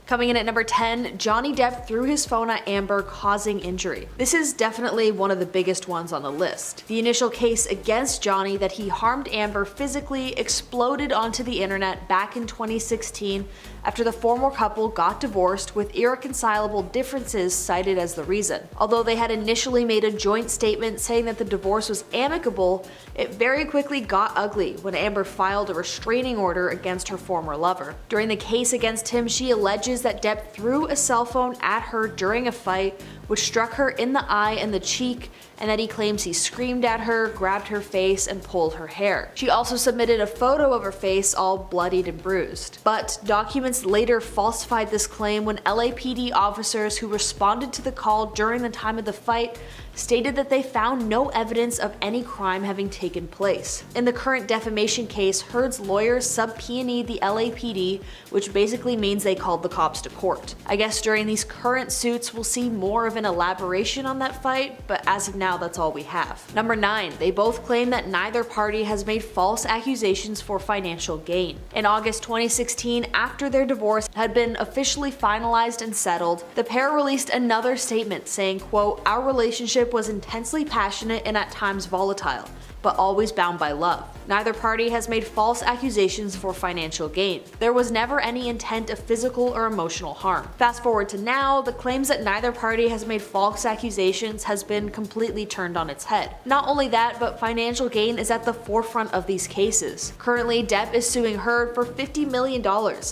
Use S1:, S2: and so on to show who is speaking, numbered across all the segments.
S1: Coming in at number 10, Johnny Depp threw his phone at Amber, causing injury. This is definitely one of the biggest ones on the list. The initial case against Johnny that he harmed Amber physically exploded onto the internet back in 2016 after the former couple got divorced with irreconcilable differences cited as the reason. Although they had initially made a joint statement saying that the divorce was amicable, it very quickly got ugly when Amber filed a restraining order against her former lover. During the case against him, she alleges that Depp threw a cell phone at her during a fight, which struck her in the eye and the cheek, and that he claims he screamed at her, grabbed her face, and pulled her hair. She also submitted a photo of her face all bloodied and bruised. But documents later falsified this claim when LAPD officers who responded to the call during the time of the fight stated that they found no evidence of any crime having taken place. In the current defamation case, Heard's lawyers subpoenaed the LAPD, which basically means they called the cops to court. I guess during these current suits we'll see more of an elaboration on that fight, but as of now that's all we have. Number 9, they both claim that neither party has made false accusations for financial gain. In August 2016, after their divorce had been officially finalized and settled, the pair released another statement saying, quote, "Our relationship was intensely passionate and at times volatile, but always bound by love. Neither party has made false accusations for financial gain. There was never any intent of physical or emotional harm." Fast forward to now, the claims that neither party has made false accusations has been completely turned on its head. Not only that, but financial gain is at the forefront of these cases. Currently, Depp is suing Heard for $50 million,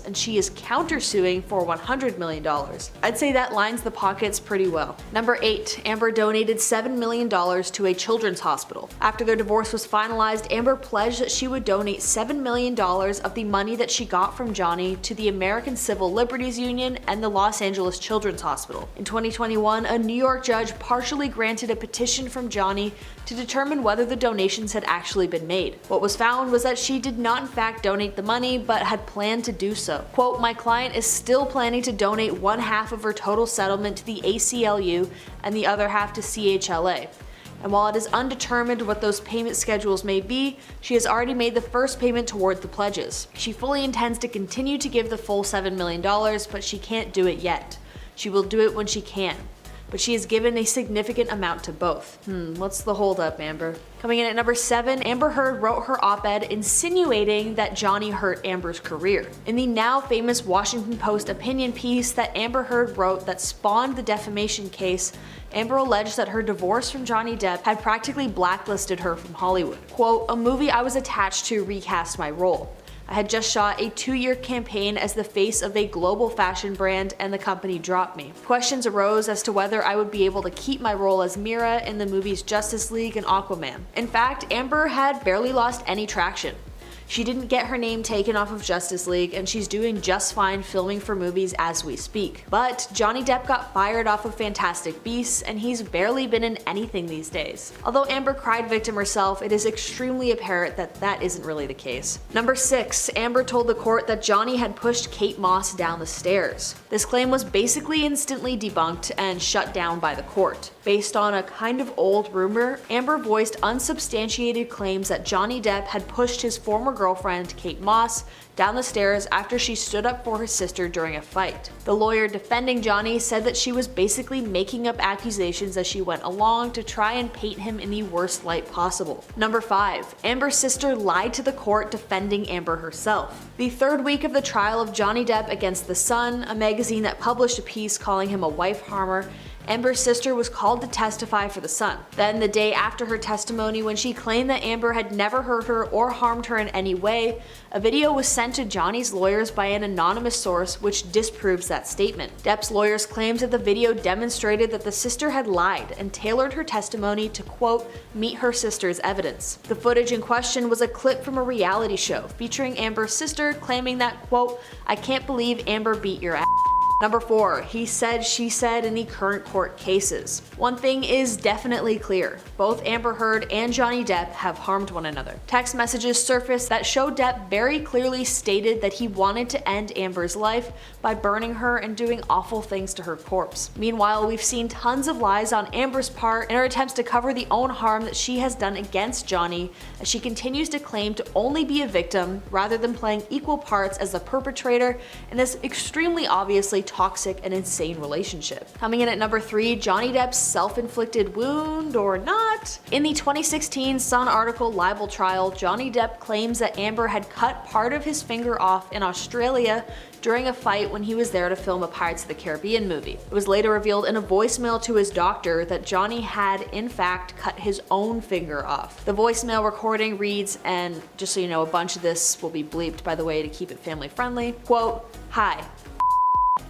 S1: and she is countersuing for $100 million. I'd say that lines the pockets pretty well. Number 8, Amber donated $7 million to a children's hospital. After their divorce was finalized, Amber pledged that she would donate $7 million of the money that she got from Johnny to the American Civil Liberties Union and the Los Angeles Children's Hospital. In 2021, a New York judge partially granted a petition from Johnny to determine whether the donations had actually been made. What was found was that she did not in fact donate the money, but had planned to do so. Quote, "My client is still planning to donate one half of her total settlement to the ACLU and the other half to CHLA. And while it is undetermined what those payment schedules may be, she has already made the first payment toward the pledges. She fully intends to continue to give the full $7 million, but she can't do it yet. She will do it when she can. But she has given a significant amount to both." What's the holdup, Amber? Coming in at number 7, Amber Heard wrote her op-ed insinuating that Johnny hurt Amber's career. In the now famous Washington Post opinion piece that Amber Heard wrote that spawned the defamation case, Amber alleged that her divorce from Johnny Depp had practically blacklisted her from Hollywood. Quote, "A movie I was attached to recast my role. I had just shot a 2-year campaign as the face of a global fashion brand and the company dropped me. Questions arose as to whether I would be able to keep my role as Mira in the movies Justice League and Aquaman. In fact, Amber had barely lost any traction. She didn't get her name taken off of Justice League, and she's doing just fine filming for movies as we speak. But Johnny Depp got fired off of Fantastic Beasts, and he's barely been in anything these days." Although Amber cried victim herself, it is extremely apparent that that isn't really the case. Number 6, Amber told the court that Johnny had pushed Kate Moss down the stairs. This claim was basically instantly debunked and shut down by the court. Based on a kind of old rumor, Amber voiced unsubstantiated claims that Johnny Depp had pushed his former girlfriend, Kate Moss, down the stairs after she stood up for her sister during a fight. The lawyer defending Johnny said that she was basically making up accusations as she went along to try and paint him in the worst light possible. Number 5, Amber's sister lied to the court defending Amber herself. The 3rd week of the trial of Johnny Depp against The Sun, a magazine that published a piece calling him a wife harmer, Amber's sister was called to testify for The Sun. Then, the day after her testimony, when she claimed that Amber had never hurt her or harmed her in any way, a video was sent to Johnny's lawyers by an anonymous source which disproves that statement. Depp's lawyers claimed that the video demonstrated that the sister had lied and tailored her testimony to, quote, "meet her sister's evidence." The footage in question was a clip from a reality show featuring Amber's sister claiming that, quote, "I can't believe Amber beat your ass." Number 4, he said, she said in the current court cases. One thing is definitely clear. Both Amber Heard and Johnny Depp have harmed one another. Text messages surfaced that show Depp very clearly stated that he wanted to end Amber's life by burning her and doing awful things to her corpse. Meanwhile, we've seen tons of lies on Amber's part in her attempts to cover the own harm that she has done against Johnny, as she continues to claim to only be a victim rather than playing equal parts as the perpetrator in this extremely obviously toxic and insane relationship. Coming in at number 3, Johnny Depp's self-inflicted wound or not. In the 2016 Sun article Libel Trial, Johnny Depp claims that Amber had cut part of his finger off in Australia during a fight when he was there to film a Pirates of the Caribbean movie. It was later revealed in a voicemail to his doctor that Johnny had in fact cut his own finger off. The voicemail recording reads, and just so you know, a bunch of this will be bleeped by the way to keep it family friendly, quote, "Hi.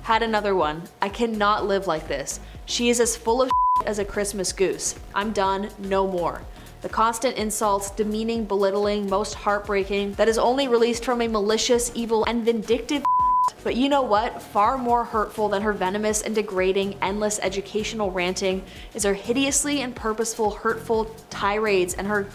S1: Had another one. I cannot live like this. She is as full of as a Christmas goose. I'm done. No more. The constant insults, demeaning, belittling, most heartbreaking, that is only released from a malicious, evil, and vindictive. But you know what? Far more hurtful than her venomous and degrading, endless educational ranting is her hideously and purposeful, hurtful tirades and her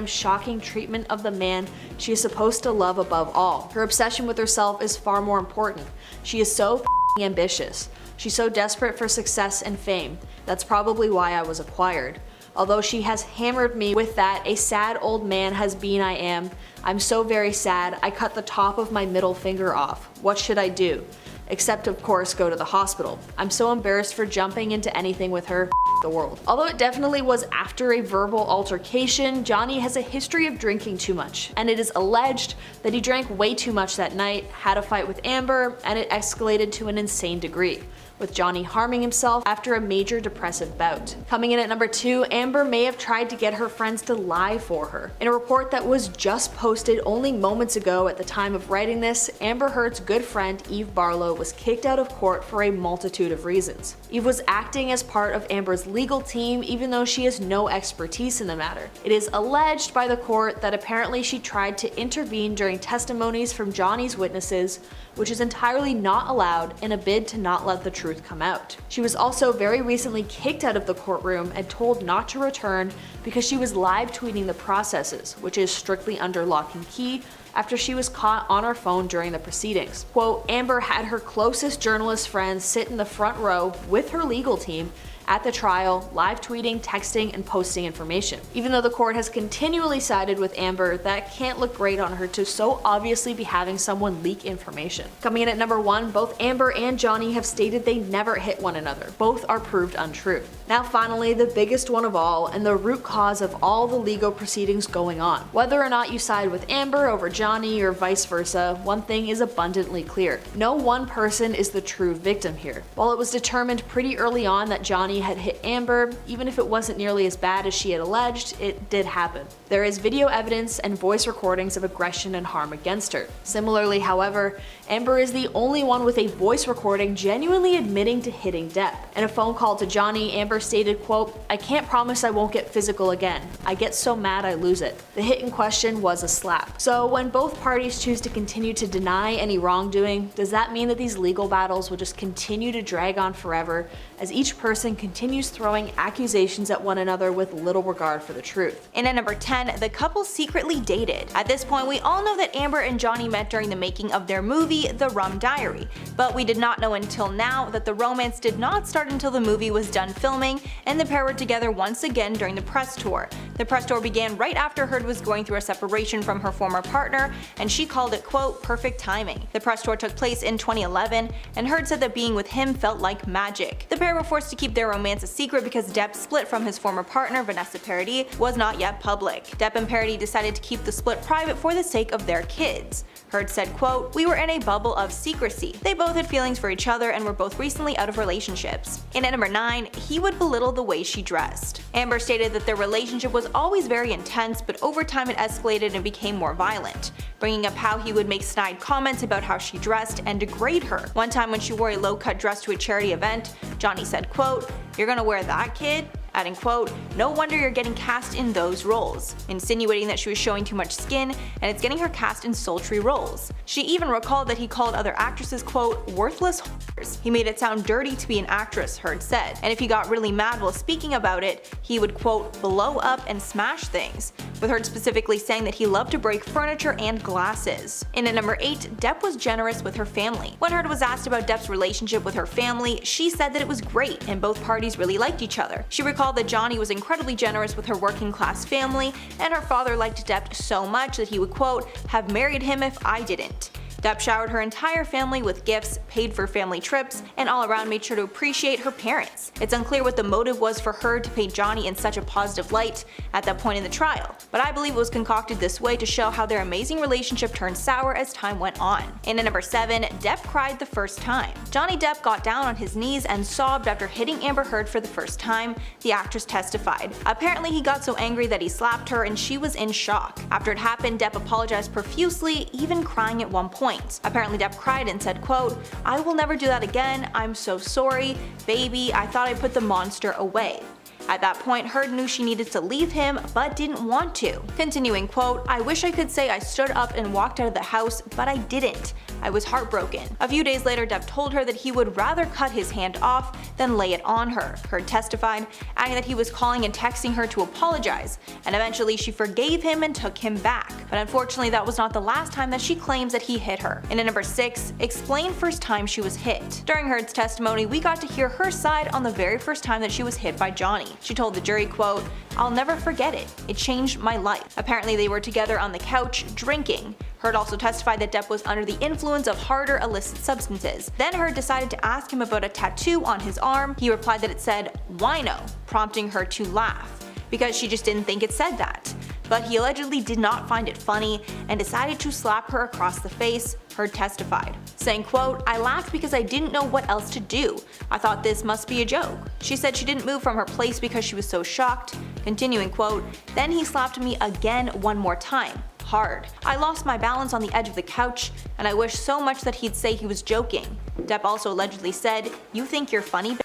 S1: shocking treatment of the man she is supposed to love above all. Her obsession with herself is far more important. She is so ambitious. She's so desperate for success and fame. That's probably why I was acquired. Although she has hammered me with that a sad old man has been I am. I'm so very sad. I cut the top of my middle finger off. What should I do? Except of course go to the hospital. I'm so embarrassed for jumping into anything with her. The world. Although it definitely was after a verbal altercation, Johnny has a history of drinking too much, and it is alleged that he drank way too much that night, had a fight with Amber, and it escalated to an insane degree, with Johnny harming himself after a major depressive bout. Coming in at number 2, Amber may have tried to get her friends to lie for her. In a report that was just posted only moments ago at the time of writing this, Amber Heard's good friend Eve Barlow was kicked out of court for a multitude of reasons. Eve was acting as part of Amber's legal team even though she has no expertise in the matter. It is alleged by the court that apparently she tried to intervene during testimonies from Johnny's witnesses, which is entirely not allowed in a bid to not let the truth come out. She was also very recently kicked out of the courtroom and told not to return because she was live tweeting the processes, which is strictly under lock and key, after she was caught on her phone during the proceedings. Quote, Amber had her closest journalist friends sit in the front row with her legal team at the trial, live tweeting, texting, and posting information. Even though the court has continually sided with Amber, that can't look great on her to so obviously be having someone leak information. Coming in at number 1, both Amber and Johnny have stated they never hit one another. Both are proved untrue. Now finally, the biggest one of all, and the root cause of all the legal proceedings going on. Whether or not you side with Amber over Johnny or vice versa, one thing is abundantly clear. No one person is the true victim here. While it was determined pretty early on that Johnny had hit Amber, even if it wasn't nearly as bad as she had alleged, it did happen. There is video evidence and voice recordings of aggression and harm against her. Similarly, however, Amber is the only one with a voice recording genuinely admitting to hitting Depp. In a phone call to Johnny, Amber stated, quote, I can't promise I won't get physical again. I get so mad I lose it. The hit in question was a slap. So when both parties choose to continue to deny any wrongdoing, does that mean that these legal battles will just continue to drag on forever as each person continues throwing accusations at one another with little regard for the truth?
S2: And at number 10, the couple secretly dated. At this point, we all know that Amber and Johnny met during the making of their movie, The Rum Diary, but we did not know until now that the romance did not start until the movie was done filming and the pair were together once again during the press tour. The press tour began right after Heard was going through a separation from her former partner, and she called it, quote, perfect timing. The press tour took place in 2011, and Heard said that being with him felt like magic. The pair were forced to keep their romance a secret because Depp split from his former partner, Vanessa Paradis, was not yet public. Depp and Paradis decided to keep the split private for the sake of their kids. Heard said, quote, we were in a bubble of secrecy. They both had feelings for each other and were both recently out of relationships. And at number 9, he would belittle the way she dressed. Amber stated that their relationship was always very intense, but over time it escalated and became more violent, bringing up how he would make snide comments about how she dressed and degrade her. One time when she wore a low-cut dress to a charity event, Johnny said, quote, you're gonna wear that, kid? Adding, quote, no wonder you're getting cast in those roles, insinuating that she was showing too much skin and it's getting her cast in sultry roles. She even recalled that he called other actresses, quote, worthless whores. He made it sound dirty to be an actress, Heard said, and if he got really mad while speaking about it, he would, quote, blow up and smash things, with Heard specifically saying that he loved to break furniture and glasses. And at number 8, Depp was generous with her family. When Heard was asked about Depp's relationship with her family, she said that it was great and both parties really liked each other. She recalled that Johnny was incredibly generous with her working class family, and her father liked Depp so much that he would, quote, have married him if I didn't. Depp showered her entire family with gifts, paid for family trips, and all around made sure to appreciate her parents. It's unclear what the motive was for her to paint Johnny in such a positive light at that point in the trial, but I believe it was concocted this way to show how their amazing relationship turned sour as time went on. And at number 7, Depp cried the first time. Johnny Depp got down on his knees and sobbed after hitting Amber Heard for the first time, the actress testified. Apparently he got so angry that he slapped her and she was in shock. After it happened, Depp apologized profusely, even crying at one point. Apparently Depp cried and said, quote, "I will never do that again, I'm so sorry, baby, I thought I put the monster away." At that point, Heard knew she needed to leave him, but didn't want to. Continuing, quote, "I wish I could say I stood up and walked out of the house, but I didn't. I was heartbroken." A few days later, Depp told her that he would rather cut his hand off than lay it on her. Heard testified, adding that he was calling and texting her to apologize, and eventually she forgave him and took him back. But unfortunately, that was not the last time that she claims that he hit her. And at number 6, explain first time she was hit. During Heard's testimony, we got to hear her side on the very first time that she was hit by Johnny. She told the jury, quote, "I'll never forget it. It changed my life." Apparently they were together on the couch, drinking. Heard also testified that Depp was under the influence of harder illicit substances. Then Heard decided to ask him about a tattoo on his arm. He replied that it said, "Wino," prompting her to laugh, because she just didn't think it said that. But he allegedly did not find it funny and decided to slap her across the face, Heard testified, saying, quote, "I laughed because I didn't know what else to do. I thought this must be a joke." She said she didn't move from her place because she was so shocked. Continuing, quote, "Then he slapped me again one more time. Hard. I lost my balance on the edge of the couch, and I wish so much that he'd say he was joking." Depp also allegedly said, "You think you're funny?"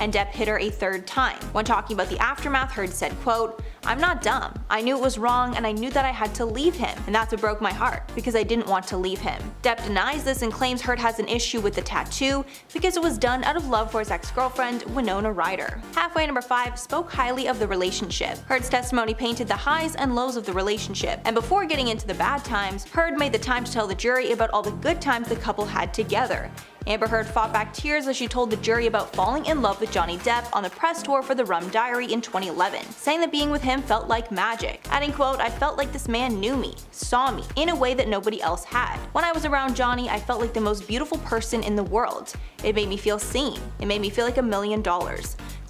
S2: And Depp hit her a third time. When talking about the aftermath, Heard said, quote, "I'm not dumb. I knew it was wrong and I knew that I had to leave him, and that's what broke my heart, because I didn't want to leave him." Depp denies this and claims Heard has an issue with the tattoo because it was done out of love for his ex-girlfriend, Winona Ryder. Halfway, number 5, spoke highly of the relationship. Heard's testimony painted the highs and lows of the relationship, and before getting into the bad times, Heard made the time to tell the jury about all the good times the couple had together. Amber Heard fought back tears as she told the jury about falling in love with Johnny Depp on the press tour for The Rum Diary in 2011, saying that being with him felt like magic, adding, quote, "I felt like this man knew me, saw me, in a way that nobody else had. When I was around Johnny, I felt like the most beautiful person in the world. It made me feel seen. It made me feel like $1 million.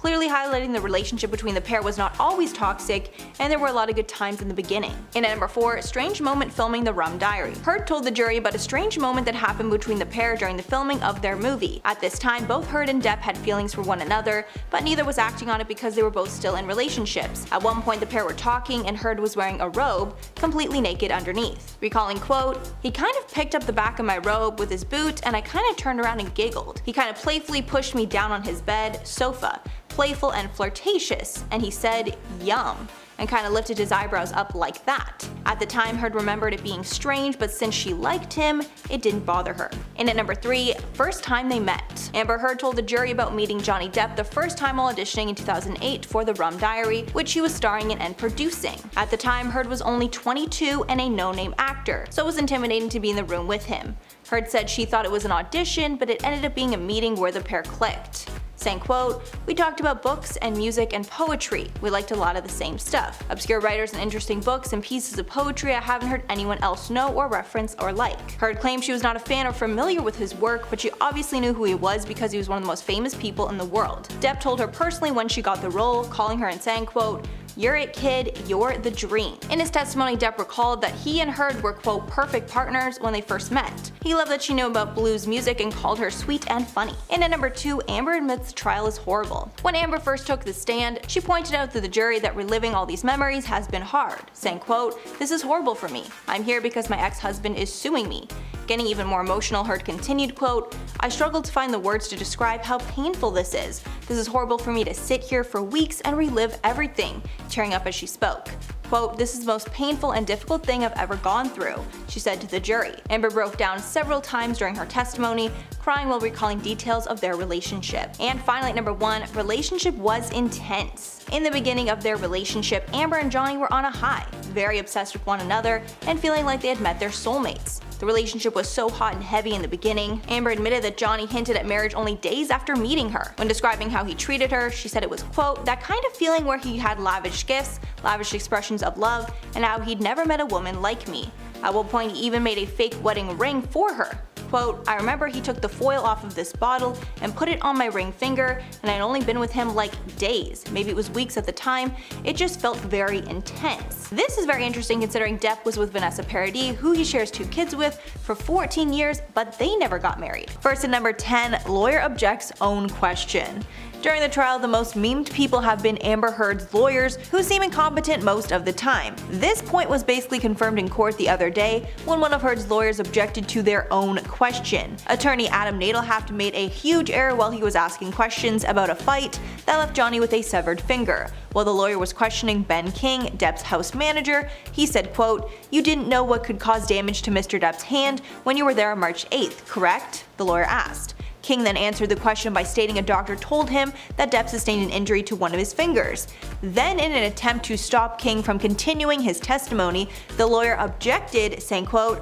S2: Clearly highlighting the relationship between the pair was not always toxic, and there were a lot of good times in the beginning. And at number 4, strange moment filming The Rum Diary. Heard told the jury about a strange moment that happened between the pair during the filming of their movie. At this time, both Heard and Depp had feelings for one another, but neither was acting on it because they were both still in relationships. At one point, the pair were talking and Heard was wearing a robe, completely naked underneath. Recalling, quote, "He kind of picked up the back of my robe with his boot and I kind of turned around and giggled. He kind of playfully pushed me down on his bed, sofa, playful and flirtatious, and he said, 'Yum,' and kind of lifted his eyebrows up like that." At the time, Heard remembered it being strange, but since she liked him, it didn't bother her. And at number 3, first time they met. Amber Heard told the jury about meeting Johnny Depp the first time while auditioning in 2008 for The Rum Diary, which she was starring in and producing. At the time, Heard was only 22 and a no-name actor, so it was intimidating to be in the room with him. Heard said she thought it was an audition, but it ended up being a meeting where the pair clicked, saying, quote, "We talked about books and music and poetry. We liked a lot of the same stuff. Obscure writers and interesting books and pieces of poetry I haven't heard anyone else know or reference or like." Heard claimed she was not a fan or familiar with his work, but she obviously knew who he was because he was one of the most famous people in the world. Depp told her personally when she got the role, calling her and saying, quote, "You're it, kid, you're the dream." In his testimony, Depp recalled that he and Heard were, quote, "perfect partners" when they first met. He loved that she knew about blues music and called her sweet and funny. And at number 2, Amber admits the trial is horrible. When Amber first took the stand, she pointed out to the jury that reliving all these memories has been hard, saying, quote, "This is horrible for me. I'm here because my ex-husband is suing me." Getting even more emotional, Heard continued, quote, "I struggled to find the words to describe how painful this is. This is horrible for me to sit here for weeks and relive everything," tearing up as she spoke. Quote, "This is the most painful and difficult thing I've ever gone through," she said to the jury. Amber broke down several times during her testimony, crying while recalling details of their relationship. And finally, at number 1, relationship was intense. In the beginning of their relationship, Amber and Johnny were on a high, very obsessed with one another, and feeling like they had met their soulmates. The relationship was so hot and heavy in the beginning. Amber admitted that Johnny hinted at marriage only days after meeting her. When describing how he treated her, she said it was, quote, "that kind of feeling where he had lavish gifts, lavish expressions of love, and how he'd never met a woman like me. At one point he even made a fake wedding ring for her. Quote, I remember he took the foil off of this bottle and put it on my ring finger, and I'd only been with him like days, maybe it was weeks at the time. It just felt very intense. This is very interesting considering Depp was with Vanessa Paradis, who he shares 2 kids with, for 14 years, but they never got married. First at number 10, lawyer objects own question. During the trial, the most memed people have been Amber Heard's lawyers, who seem incompetent most of the time. This point was basically confirmed in court the other day when one of Heard's lawyers objected to their own question. Attorney Adam Nadelhaft made a huge error while he was asking questions about a fight that left Johnny with a severed finger. While the lawyer was questioning Ben King, Depp's house manager, he said, quote, you didn't know what could cause damage to Mr. Depp's hand when you were there on March 8th, correct? The lawyer asked. King then answered the question by stating a doctor told him that Depp sustained an injury to one of his fingers. Then, in an attempt to stop King from continuing his testimony, the lawyer objected, saying, quote,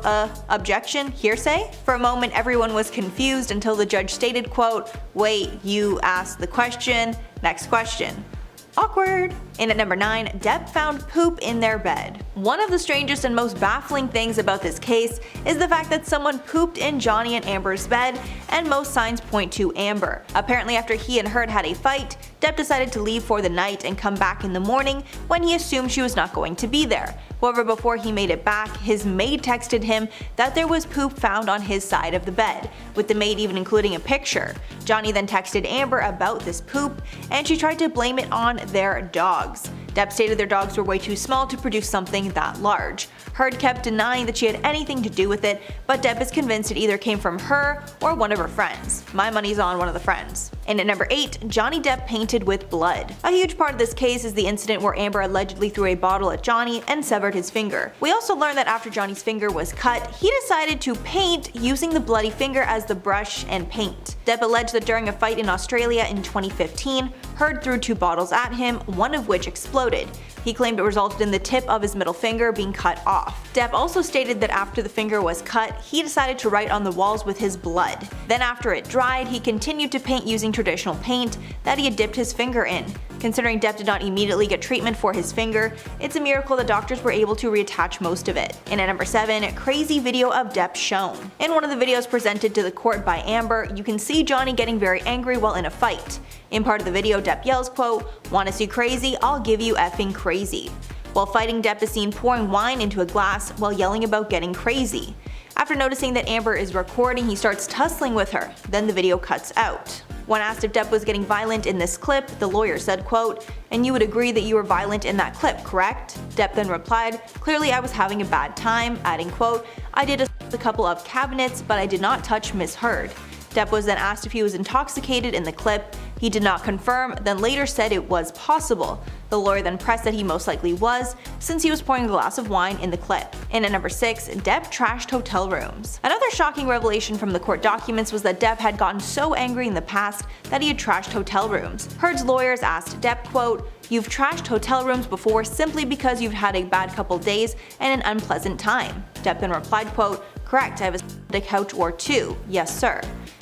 S2: objection, hearsay? For a moment everyone was confused until the judge stated, quote, wait, you asked the question, next question. Awkward. And at number 9, Depp found poop in their bed. One of the strangest and most baffling things about this case is the fact that someone pooped in Johnny and Amber's bed, and most signs point to Amber. Apparently after he and Heard had a fight, Depp decided to leave for the night and come back in the morning when he assumed she was not going to be there. However, before he made it back, his maid texted him that there was poop found on his side of the bed, with the maid even including a picture. Johnny then texted Amber about this poop, and she tried to blame it on their dogs. Depp stated their dogs were way too small to produce something that large. Heard kept denying that she had anything to do with it, but Depp is convinced it either came from her or one of her friends. My money's on one of the friends. And at number 8, Johnny Depp painted with blood. A huge part of this case is the incident where Amber allegedly threw a bottle at Johnny and severed his finger. We also learned that after Johnny's finger was cut, he decided to paint using the bloody finger as the brush and paint. Depp alleged that during a fight in Australia in 2015, Heard threw 2 bottles at him, one of which exploded. He claimed it resulted in the tip of his middle finger being cut off. Depp also stated that after the finger was cut, he decided to write on the walls with his blood. Then after it dried, he continued to paint using traditional paint that he had dipped his finger in. Considering Depp did not immediately get treatment for his finger, it's a miracle that doctors were able to reattach most of it. And at number 7, crazy video of Depp shown. In one of the videos presented to the court by Amber, you can see Johnny getting very angry while in a fight. In part of the video, Depp yells, quote, wanna see crazy? I'll give you effing crazy. While fighting, Depp is seen pouring wine into a glass while yelling about getting crazy. After noticing that Amber is recording, he starts tussling with her, then the video cuts out. When asked if Depp was getting violent in this clip, the lawyer said, quote, and you would agree that you were violent in that clip, correct? Depp then replied, clearly I was having a bad time, adding, quote, I did a couple of cabinets, but I did not touch Miss Heard. Depp was then asked if he was intoxicated in the clip. He did not confirm, then later said it was possible. The lawyer then pressed that he most likely was, since he was pouring a glass of wine in the clip. And at number 6, Depp trashed hotel rooms. Another shocking revelation from the court documents was that Depp had gotten so angry in the past that he had trashed hotel rooms. Heard's lawyers asked Depp, quote, you've trashed hotel rooms before simply because you've had a bad couple days and an unpleasant time. Depp then replied, quote, correct, I have a couch or 2, yes sir.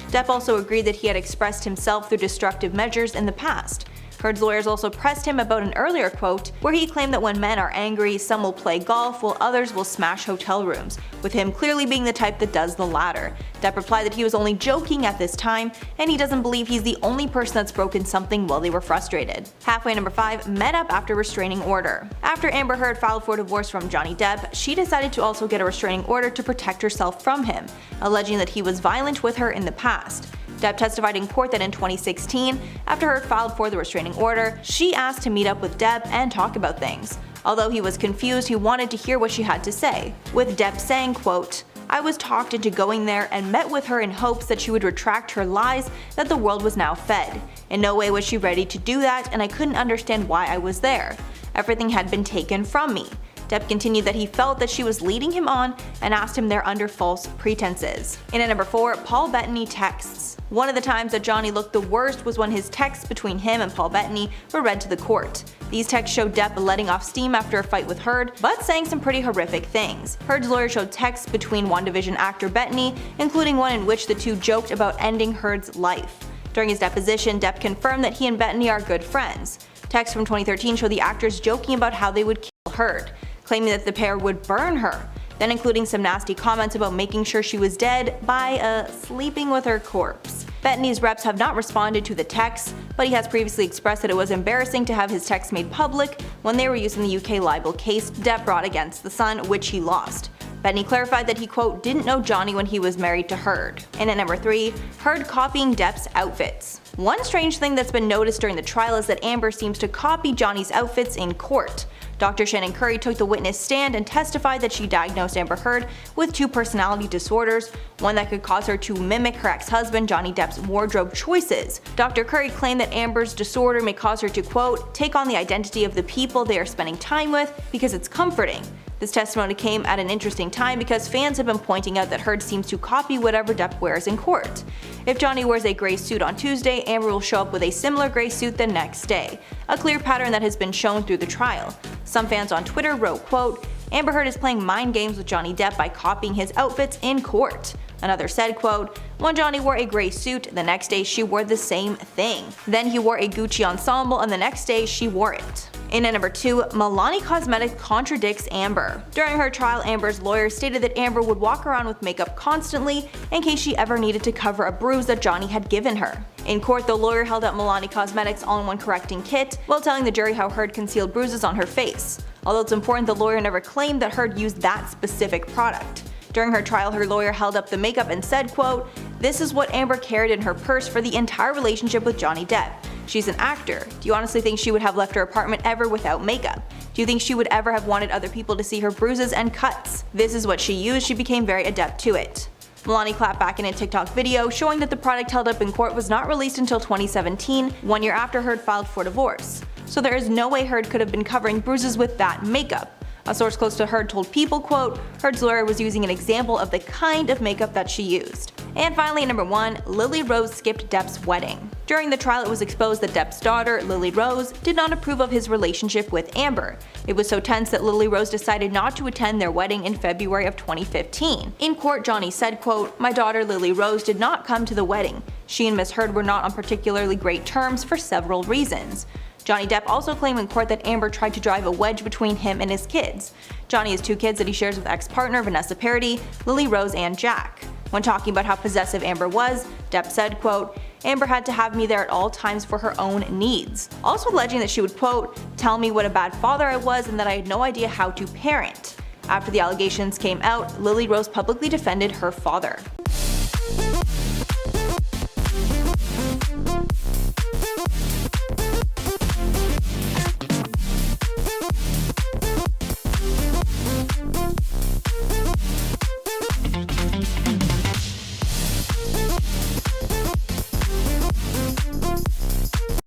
S2: Depp also agreed that he had expressed himself through destructive measures in the past. Heard's lawyers also pressed him about an earlier quote where he claimed that when men are angry, some will play golf while others will smash hotel rooms, with him clearly being the type that does the latter. Depp replied that he was only joking at this time, and he doesn't believe he's the only person that's broken something while they were frustrated. Halfway number 5, met up after restraining order. After Amber Heard filed for divorce from Johnny Depp, she decided to also get a restraining order to protect herself from him, alleging that he was violent with her in the past. Depp testified in court that in 2016, after Heard filed for the restraining order, she asked to meet up with Depp and talk about things. Although he was confused, he wanted to hear what she had to say, with Depp saying, quote, I was talked into going there and met with her in hopes that she would retract her lies that the world was now fed. In no way was she ready to do that, and I couldn't understand why I was there. Everything had been taken from me. Depp continued that he felt that she was leading him on and asked him there under false pretenses. And at number 4, Paul Bettany texts. One of the times that Johnny looked the worst was when his texts between him and Paul Bettany were read to the court. These texts showed Depp letting off steam after a fight with Heard, but saying some pretty horrific things. Heard's lawyer showed texts between WandaVision actor Bettany, including one in which the two joked about ending Heard's life. During his deposition, Depp confirmed that he and Bettany are good friends. Texts from 2013 show the actors joking about how they would kill Heard, claiming that the pair would burn her. then including some nasty comments about making sure she was dead by sleeping with her corpse. Bettany's reps have not responded to the texts, but he has previously expressed that it was embarrassing to have his texts made public when they were used in the UK libel case Depp brought against the Sun, which he lost. Bettany clarified that he, quote, didn't know Johnny when he was married to Heard. And at number 3, Heard copying Depp's outfits. One strange thing that's been noticed during the trial is that Amber seems to copy Johnny's outfits in court. Dr. Shannon Curry took the witness stand and testified that she diagnosed Amber Heard with 2 personality disorders, one that could cause her to mimic her ex-husband Johnny Depp's wardrobe choices. Dr. Curry claimed that Amber's disorder may cause her to, quote, take on the identity of the people they are spending time with because it's comforting. This testimony came at an interesting time because fans have been pointing out that Heard seems to copy whatever Depp wears in court. If Johnny wears a gray suit on Tuesday, Amber will show up with a similar gray suit the next day, a clear pattern that has been shown through the trial. Some fans on Twitter wrote, quote, Amber Heard is playing mind games with Johnny Depp by copying his outfits in court. Another said, quote, when Johnny wore a gray suit, the next day she wore the same thing. Then he wore a Gucci ensemble and the next day she wore it. In at number 2, Milani Cosmetics contradicts Amber. During her trial, Amber's lawyer stated that Amber would walk around with makeup constantly in case she ever needed to cover a bruise that Johnny had given her. In court, the lawyer held up Milani Cosmetics' all-in-one correcting kit while telling the jury how Heard concealed bruises on her face. Although it's important, the lawyer never claimed that Heard used that specific product. During her trial, her lawyer held up the makeup and said, quote, this is what Amber carried in her purse for the entire relationship with Johnny Depp. She's an actor. Do you honestly think she would have left her apartment ever without makeup? Do you think she would ever have wanted other people to see her bruises and cuts? This is what she used. She became very adept to it. Milani clapped back in a TikTok video showing that the product held up in court was not released until 2017, 1 year after Heard filed for divorce. So there is no way Heard could have been covering bruises with that makeup. A source close to Heard told People, quote, Heard's lawyer was using an example of the kind of makeup that she used. And finally, at number 1, Lily Rose skipped Depp's wedding. During the trial, it was exposed that Depp's daughter, Lily Rose, did not approve of his relationship with Amber. It was so tense that Lily Rose decided not to attend their wedding in February of 2015. In court, Johnny said, quote, my daughter Lily Rose did not come to the wedding. She and Miss Heard were not on particularly great terms for several reasons. Johnny Depp also claimed in court that Amber tried to drive a wedge between him and his kids. Johnny has 2 kids that he shares with ex-partner Vanessa Paradis, Lily Rose, and Jack. When talking about how possessive Amber was, Depp said, quote, Amber had to have me there at all times for her own needs. Also alleging that she would, quote, tell me what a bad father I was and that I had no idea how to parent. After the allegations came out, Lily Rose publicly defended her father.